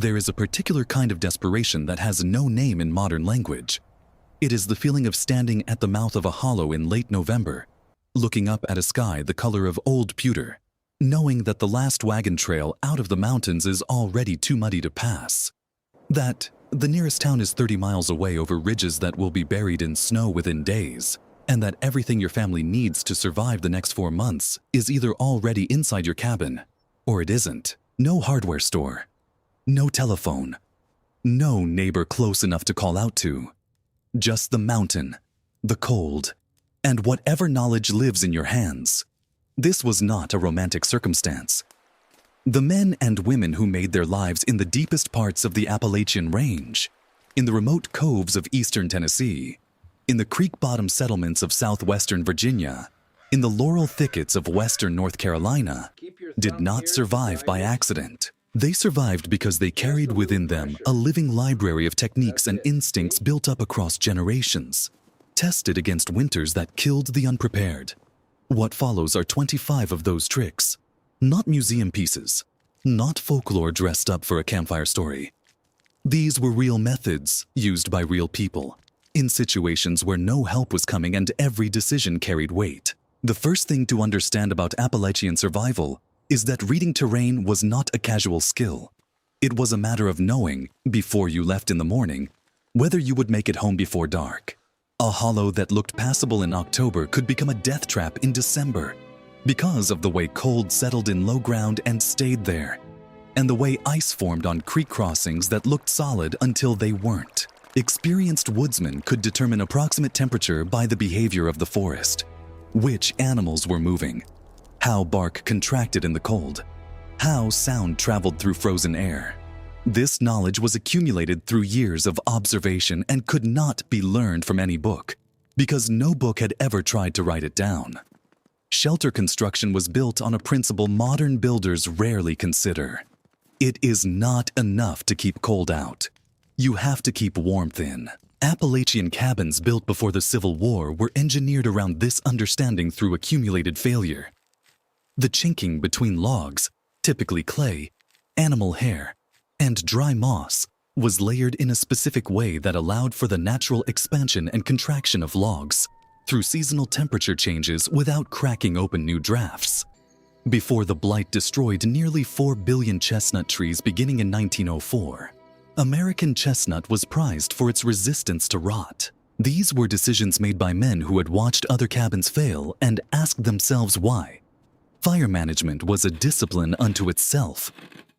There is a particular kind of desperation that has no name in modern language. It is the feeling of standing at the mouth of a hollow in late November, looking up at a sky the color of old pewter, knowing that the last wagon trail out of the mountains is already too muddy to pass, that the nearest town is 30 miles away over ridges that will be buried in snow within days, and that everything your family needs to survive the next 4 months is either already inside your cabin, or it isn't. No hardware store, no telephone, no neighbor close enough to call out to. Just the mountain, the cold, and whatever knowledge lives in your hands. This was not a romantic circumstance. The men and women who made their lives in the deepest parts of the Appalachian Range, in the remote coves of eastern Tennessee, in the creek-bottom settlements of southwestern Virginia, in the laurel thickets of western North Carolina, did not survive by accident. They survived because they carried within them a living library of techniques and instincts built up across generations, tested against winters that killed the unprepared. What follows are 25 of those tricks. Not museum pieces, not folklore dressed up for a campfire story. These were real methods used by real people, in situations where no help was coming and every decision carried weight. The first thing to understand about Appalachian survival is that reading terrain was not a casual skill. It was a matter of knowing, before you left in the morning, whether you would make it home before dark. A hollow that looked passable in October could become a death trap in December because of the way cold settled in low ground and stayed there, and the way ice formed on creek crossings that looked solid until they weren't. Experienced woodsmen could determine approximate temperature by the behavior of the forest, which animals were moving, how bark contracted in the cold, how sound traveled through frozen air. This knowledge was accumulated through years of observation and could not be learned from any book, because no book had ever tried to write it down. Shelter construction was built on a principle modern builders rarely consider. It is not enough to keep cold out. You have to keep warmth in. Appalachian cabins built before the Civil War were engineered around this understanding through accumulated failure. The chinking between logs, typically clay, animal hair, and dry moss, was layered in a specific way that allowed for the natural expansion and contraction of logs through seasonal temperature changes without cracking open new drafts. Before the blight destroyed nearly 4 billion chestnut trees beginning in 1904, American chestnut was prized for its resistance to rot. These were decisions made by men who had watched other cabins fail and asked themselves why. Fire management was a discipline unto itself.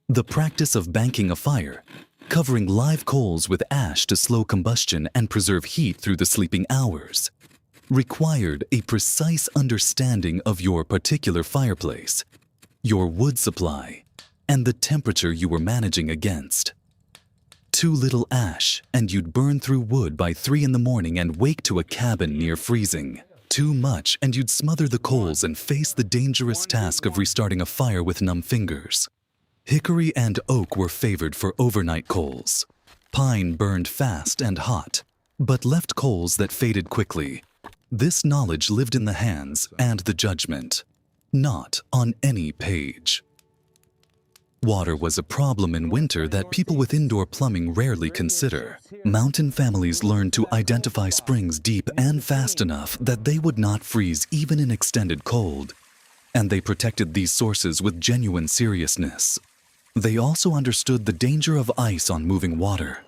The practice of banking a fire, covering live coals with ash to slow combustion and preserve heat through the sleeping hours, required a precise understanding of your particular fireplace, your wood supply, and the temperature you were managing against. Too little ash, and you'd burn through wood by 3 in the morning and wake to a cabin near freezing. Too much, and you'd smother the coals and face the dangerous task of restarting a fire with numb fingers. Hickory and oak were favored for overnight coals. Pine burned fast and hot, but left coals that faded quickly. This knowledge lived in the hands and the judgment, not on any page. Water was a problem in winter that people with indoor plumbing rarely consider. Mountain families learned to identify springs deep and fast enough that they would not freeze even in extended cold, and they protected these sources with genuine seriousness. They also understood the danger of ice on moving water.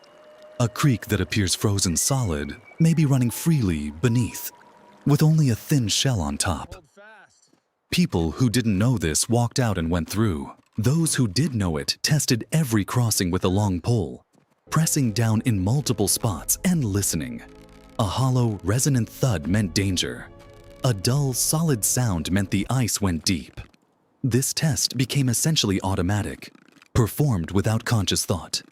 A creek that appears frozen solid may be running freely beneath, with only a thin shell on top. People who didn't know this walked out and went through. Those who did know it tested every crossing with a long pole, pressing down in multiple spots and listening. A hollow, resonant thud meant danger. A dull, solid sound meant the ice went deep. This test became essentially automatic, performed without conscious thought.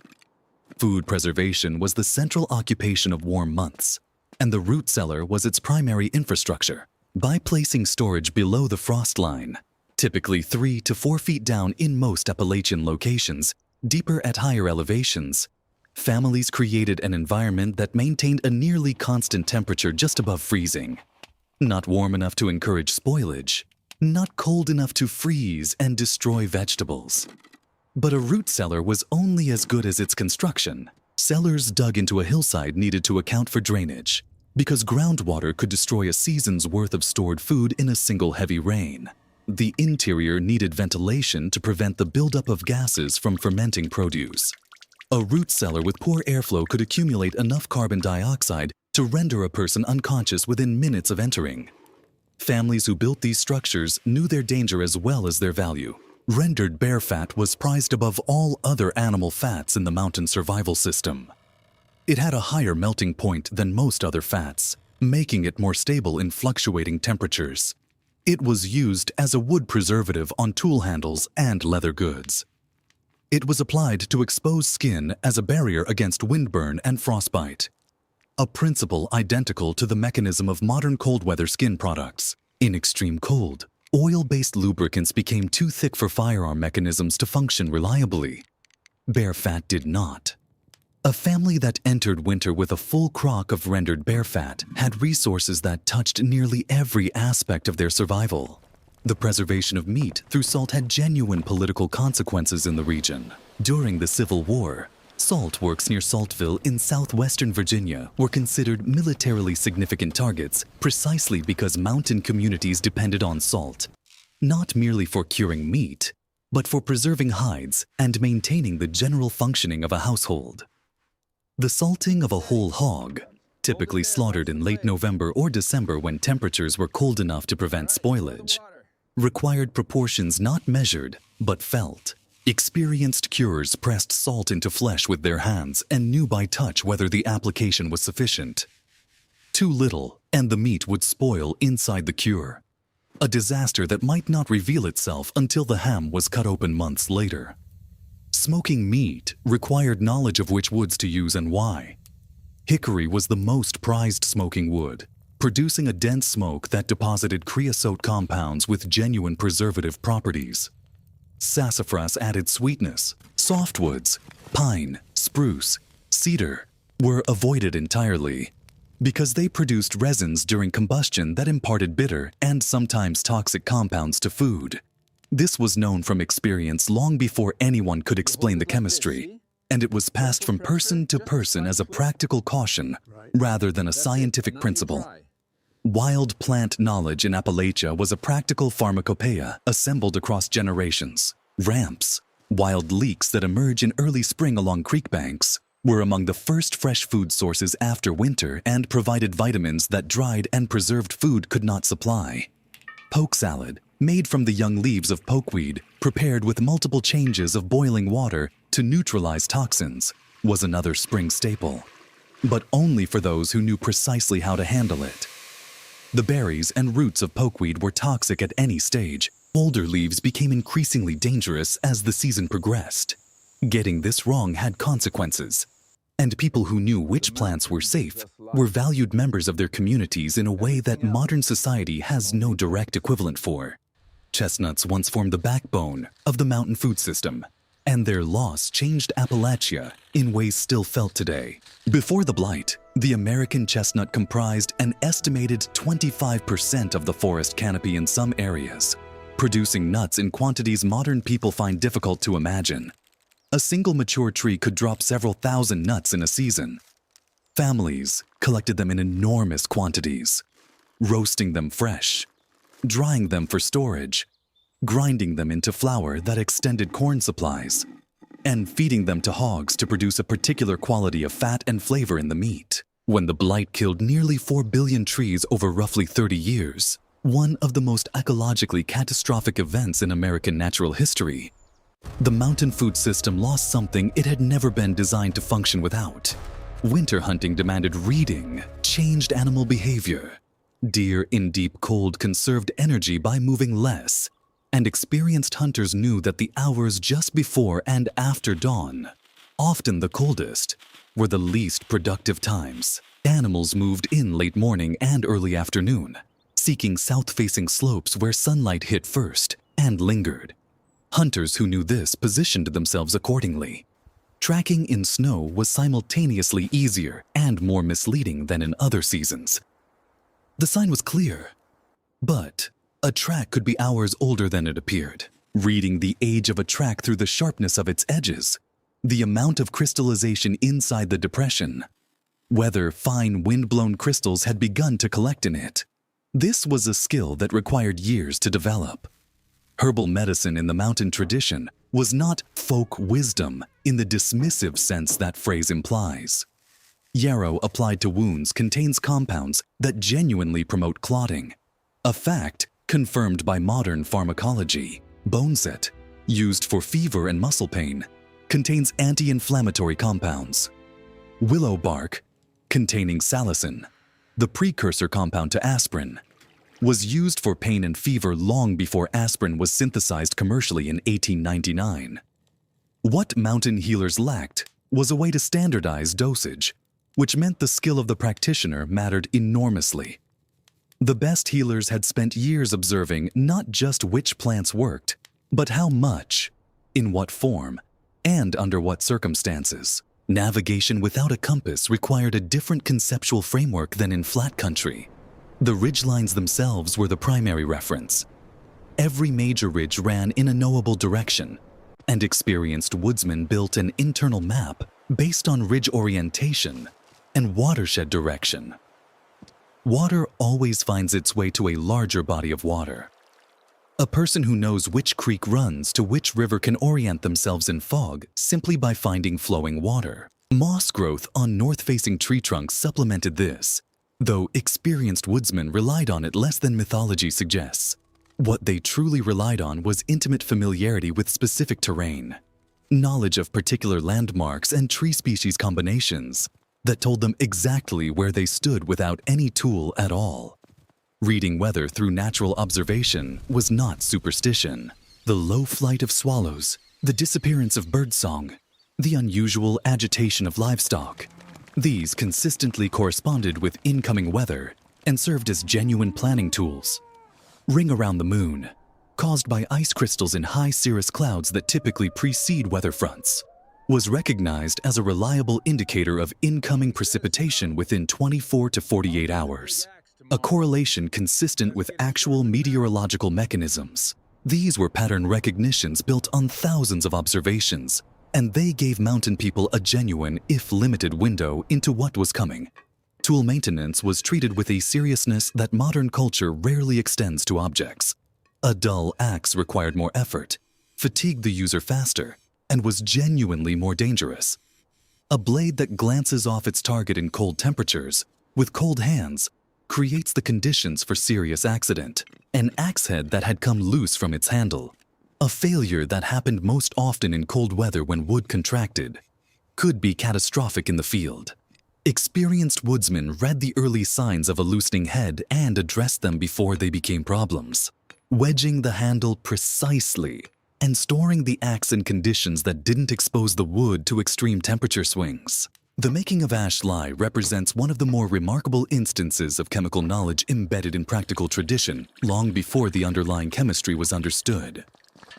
Food preservation was the central occupation of warm months, and the root cellar was its primary infrastructure. By placing storage below the frost line, typically 3 to 4 feet down in most Appalachian locations, deeper at higher elevations, families created an environment that maintained a nearly constant temperature just above freezing. Not warm enough to encourage spoilage, not cold enough to freeze and destroy vegetables. But a root cellar was only as good as its construction. Cellars dug into a hillside needed to account for drainage, because groundwater could destroy a season's worth of stored food in a single heavy rain. The interior needed ventilation to prevent the buildup of gases from fermenting produce. A root cellar with poor airflow could accumulate enough carbon dioxide to render a person unconscious within minutes of entering. Families who built these structures knew their danger as well as their value. Rendered bear fat was prized above all other animal fats in the mountain survival system. It had a higher melting point than most other fats, making it more stable in fluctuating temperatures. It was used as a wood preservative on tool handles and leather goods. It was applied to exposed skin as a barrier against windburn and frostbite, a principle identical to the mechanism of modern cold weather skin products. In extreme cold, oil-based lubricants became too thick for firearm mechanisms to function reliably. Bear fat did not. A family that entered winter with a full crock of rendered bear fat had resources that touched nearly every aspect of their survival. The preservation of meat through salt had genuine political consequences in the region. During the Civil War, salt works near Saltville in southwestern Virginia were considered militarily significant targets precisely because mountain communities depended on salt, not merely for curing meat, but for preserving hides and maintaining the general functioning of a household. The salting of a whole hog, typically slaughtered in late November or December when temperatures were cold enough to prevent spoilage, required proportions not measured but felt. Experienced curers pressed salt into flesh with their hands and knew by touch whether the application was sufficient. Too little, and the meat would spoil inside the cure. A disaster that might not reveal itself until the ham was cut open months later. Smoking meat required knowledge of which woods to use and why. Hickory was the most prized smoking wood, producing a dense smoke that deposited creosote compounds with genuine preservative properties. Sassafras added sweetness. Softwoods, pine, spruce, cedar, were avoided entirely because they produced resins during combustion that imparted bitter and sometimes toxic compounds to food. This was known from experience long before anyone could explain the chemistry, and it was passed from person to person as a practical caution rather than a scientific principle. Wild plant knowledge in Appalachia was a practical pharmacopoeia assembled across generations. Ramps, wild leeks that emerge in early spring along creek banks, were among the first fresh food sources after winter and provided vitamins that dried and preserved food could not supply. Poke salad, made from the young leaves of pokeweed, prepared with multiple changes of boiling water to neutralize toxins, was another spring staple, but only for those who knew precisely how to handle it. The berries and roots of pokeweed were toxic at any stage. Older leaves became increasingly dangerous as the season progressed. Getting this wrong had consequences, and people who knew which plants were safe were valued members of their communities in a way that modern society has no direct equivalent for. Chestnuts once formed the backbone of the mountain food system, and their loss changed Appalachia in ways still felt today. Before the blight, the American chestnut comprised an estimated 25% of the forest canopy in some areas, producing nuts in quantities modern people find difficult to imagine. A single mature tree could drop several thousand nuts in a season. Families collected them in enormous quantities, roasting them fresh, drying them for storage, grinding them into flour that extended corn supplies, and feeding them to hogs to produce a particular quality of fat and flavor in the meat. When the blight killed nearly 4 billion trees over roughly 30 years, one of the most ecologically catastrophic events in American natural history, the mountain food system lost something it had never been designed to function without. Winter hunting demanded reading, changed animal behavior. Deer in deep cold conserved energy by moving less, and experienced hunters knew that the hours just before and after dawn, often the coldest, were the least productive times. Animals moved in late morning and early afternoon, seeking south-facing slopes where sunlight hit first and lingered. Hunters who knew this positioned themselves accordingly. Tracking in snow was simultaneously easier and more misleading than in other seasons. The sign was clear, but a track could be hours older than it appeared. reading the age of a track through the sharpness of its edges, the amount of crystallization inside the depression, whether fine wind-blown crystals had begun to collect in it. This was a skill that required years to develop. Herbal medicine in the mountain tradition was not folk wisdom in the dismissive sense that phrase implies. Yarrow applied to wounds contains compounds that genuinely promote clotting, a fact confirmed by modern pharmacology. Boneset, used for fever and muscle pain, contains anti-inflammatory compounds. Willow bark, containing salicin, the precursor compound to aspirin, was used for pain and fever long before aspirin was synthesized commercially in 1899. What mountain healers lacked was a way to standardize dosage, which meant the skill of the practitioner mattered enormously. The best healers had spent years observing not just which plants worked, but how much, in what form, and under what circumstances. Navigation without a compass required a different conceptual framework than in flat country. The ridgelines themselves were the primary reference. Every major ridge ran in a knowable direction, and experienced woodsmen built an internal map based on ridge orientation and watershed direction. Water always finds its way to a larger body of water. A person who knows which creek runs to which river can orient themselves in fog simply by finding flowing water. Moss growth on north-facing tree trunks supplemented this, though experienced woodsmen relied on it less than mythology suggests. What they truly relied on was intimate familiarity with specific terrain, knowledge of particular landmarks and tree species combinations that told them exactly where they stood without any tool at all. Reading weather through natural observation was not superstition. The low flight of swallows, the disappearance of birdsong, the unusual agitation of livestock, these consistently corresponded with incoming weather and served as genuine planning tools. Ring around the moon, caused by ice crystals in high cirrus clouds that typically precede weather fronts, was recognized as a reliable indicator of incoming precipitation within 24 to 48 hours, a correlation consistent with actual meteorological mechanisms. These were pattern recognitions built on thousands of observations, and they gave mountain people a genuine, if limited, window into what was coming. Tool maintenance was treated with a seriousness that modern culture rarely extends to objects. A dull axe required more effort, fatigued the user faster, and was genuinely more dangerous. A blade that glances off its target in cold temperatures, with cold hands, creates the conditions for serious accident. An axe head that had come loose from its handle, a failure that happened most often in cold weather when wood contracted, could be catastrophic in the field. Experienced woodsmen read the early signs of a loosening head and addressed them before they became problems, wedging the handle precisely and storing the axe in conditions that didn't expose the wood to extreme temperature swings. The making of ash lye represents one of the more remarkable instances of chemical knowledge embedded in practical tradition long before the underlying chemistry was understood.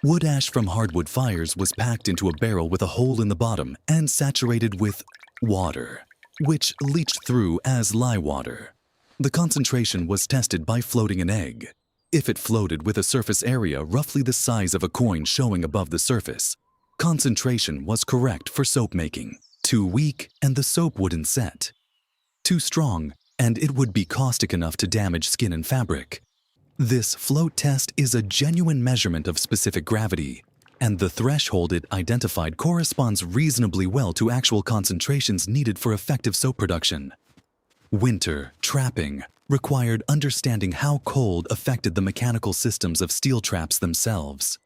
Wood ash from hardwood fires was packed into a barrel with a hole in the bottom and saturated with water, which leached through as lye water. The concentration was tested by floating an egg. If it floated with a surface area roughly the size of a coin showing above the surface, concentration was correct for soap making. Too weak and the soap wouldn't set. Too strong and it would be caustic enough to damage skin and fabric. This float test is a genuine measurement of specific gravity, and the threshold it identified corresponds reasonably well to actual concentrations needed for effective soap production. Winter trapping required understanding how cold affected the mechanical systems of steel traps themselves.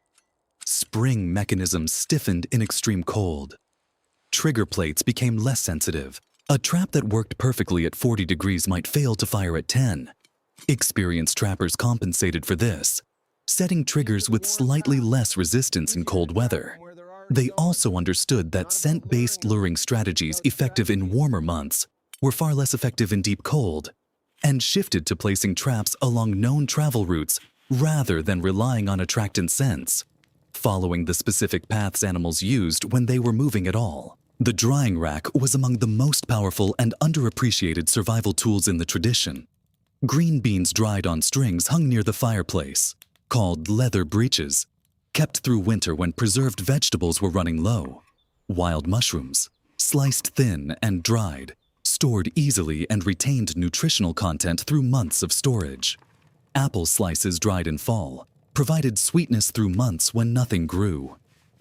Spring mechanisms stiffened in extreme cold. Trigger plates became less sensitive. A trap that worked perfectly at 40 degrees might fail to fire at 10. Experienced trappers compensated for this, setting triggers with slightly less resistance in cold weather. They also understood that scent-based luring strategies effective in warmer months were far less effective in deep cold, and shifted to placing traps along known travel routes rather than relying on attractant scents, following the specific paths animals used when they were moving at all. The drying rack was among the most powerful and underappreciated survival tools in the tradition. Green beans dried on strings hung near the fireplace, called leather breeches, kept through winter when preserved vegetables were running low. Wild mushrooms, sliced thin and dried, stored easily and retained nutritional content through months of storage. Apple slices dried in fall provided sweetness through months when nothing grew.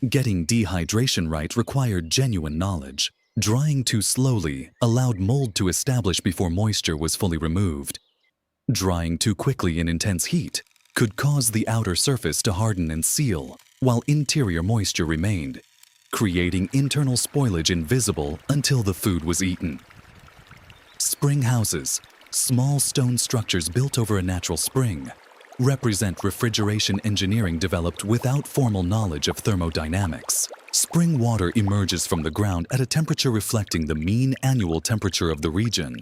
Getting dehydration right required genuine knowledge. Drying too slowly allowed mold to establish before moisture was fully removed. Drying too quickly in intense heat could cause the outer surface to harden and seal, while interior moisture remained, creating internal spoilage invisible until the food was eaten. Spring houses, small stone structures built over a natural spring, represent refrigeration engineering developed without formal knowledge of thermodynamics. Spring water emerges from the ground at a temperature reflecting the mean annual temperature of the region,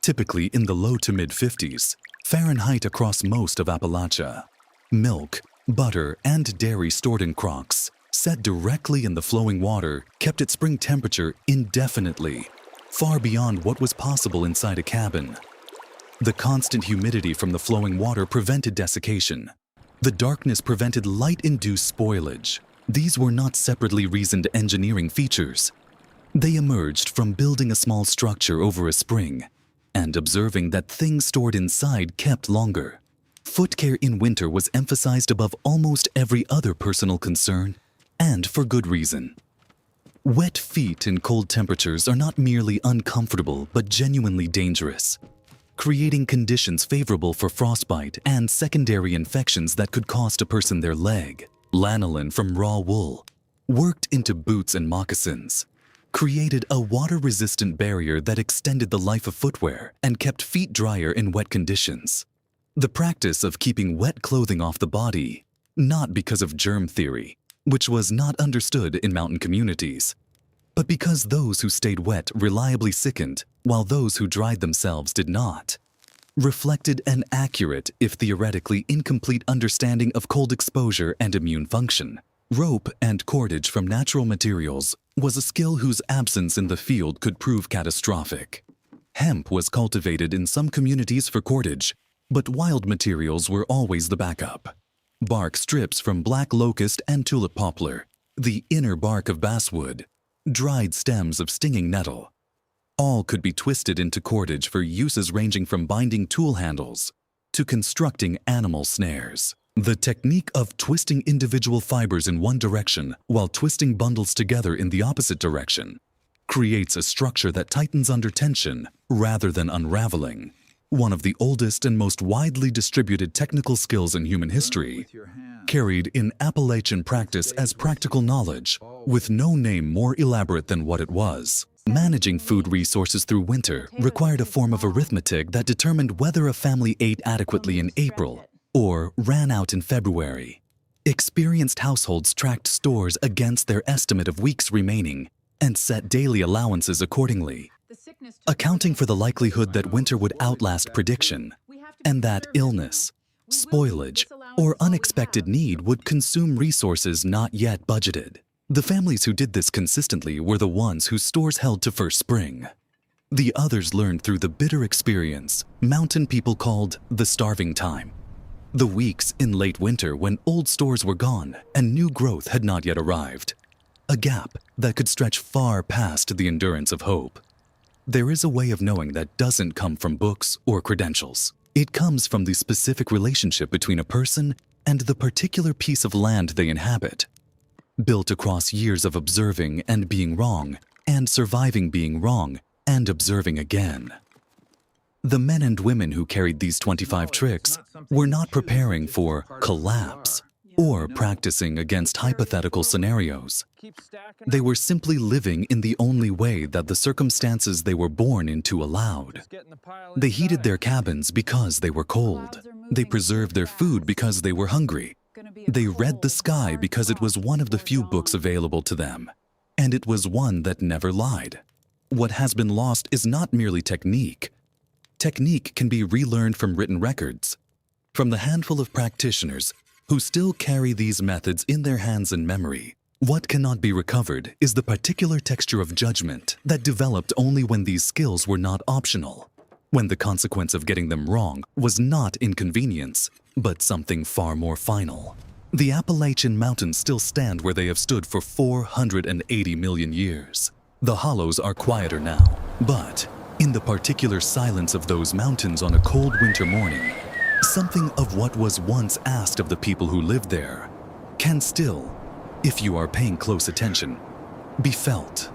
typically in the low to mid-50s Fahrenheit across most of Appalachia. Milk, butter, and dairy stored in crocks, set directly in the flowing water, kept at spring temperature indefinitely, far beyond what was possible inside a cabin. The constant humidity from the flowing water prevented desiccation. The darkness prevented light-induced spoilage. These were not separately reasoned engineering features. They emerged from building a small structure over a spring and observing that things stored inside kept longer. Foot care in winter was emphasized above almost every other personal concern, and for good reason. Wet feet in cold temperatures are not merely uncomfortable but genuinely dangerous, creating conditions favorable for frostbite and secondary infections that could cost a person their leg. Lanolin from raw wool, worked into boots and moccasins, created a water-resistant barrier that extended the life of footwear and kept feet drier in wet conditions. The practice of keeping wet clothing off the body, not because of germ theory, which was not understood in mountain communities, but because those who stayed wet reliably sickened, while those who dried themselves did not, reflected an accurate, if theoretically incomplete, understanding of cold exposure and immune function. Rope and cordage from natural materials was a skill whose absence in the field could prove catastrophic. Hemp was cultivated in some communities for cordage, but wild materials were always the backup. Bark strips from black locust and tulip poplar, the inner bark of basswood, dried stems of stinging nettle. All could be twisted into cordage for uses ranging from binding tool handles to constructing animal snares. The technique of twisting individual fibers in one direction while twisting bundles together in the opposite direction creates a structure that tightens under tension rather than unraveling. One of the oldest and most widely distributed technical skills in human history, carried in Appalachian practice as practical knowledge, with no name more elaborate than what it was. Managing food resources through winter required a form of arithmetic that determined whether a family ate adequately in April or ran out in February. Experienced households tracked stores against their estimate of weeks remaining and set daily allowances accordingly, accounting for the likelihood that winter would outlast prediction and that illness, spoilage, or unexpected need would consume resources not yet budgeted. The families who did this consistently were the ones whose stores held to first spring. The others learned through the bitter experience mountain people called the starving time. The weeks in late winter when old stores were gone and new growth had not yet arrived. A gap that could stretch far past the endurance of hope. There is a way of knowing that doesn't come from books or credentials. It comes from the specific relationship between a person and the particular piece of land they inhabit. Built across years of observing and being wrong, and surviving being wrong, and observing again. The men and women who carried these 25 tricks were not preparing for collapse or practicing against hypothetical scenarios. They were simply living in the only way that the circumstances they were born into allowed. They heated their cabins because they were cold. They preserved their food because they were hungry. They read the sky because it was one of the few books available to them, and it was one that never lied. What has been lost is not merely technique. Technique can be relearned from written records, from the handful of practitioners who still carry these methods in their hands and memory. What cannot be recovered is the particular texture of judgment that developed only when these skills were not optional, when the consequence of getting them wrong was not inconvenience, but something far more final. The Appalachian Mountains still stand where they have stood for 480 million years. The hollows are quieter now, but in the particular silence of those mountains on a cold winter morning, something of what was once asked of the people who lived there can still, if you are paying close attention, be felt.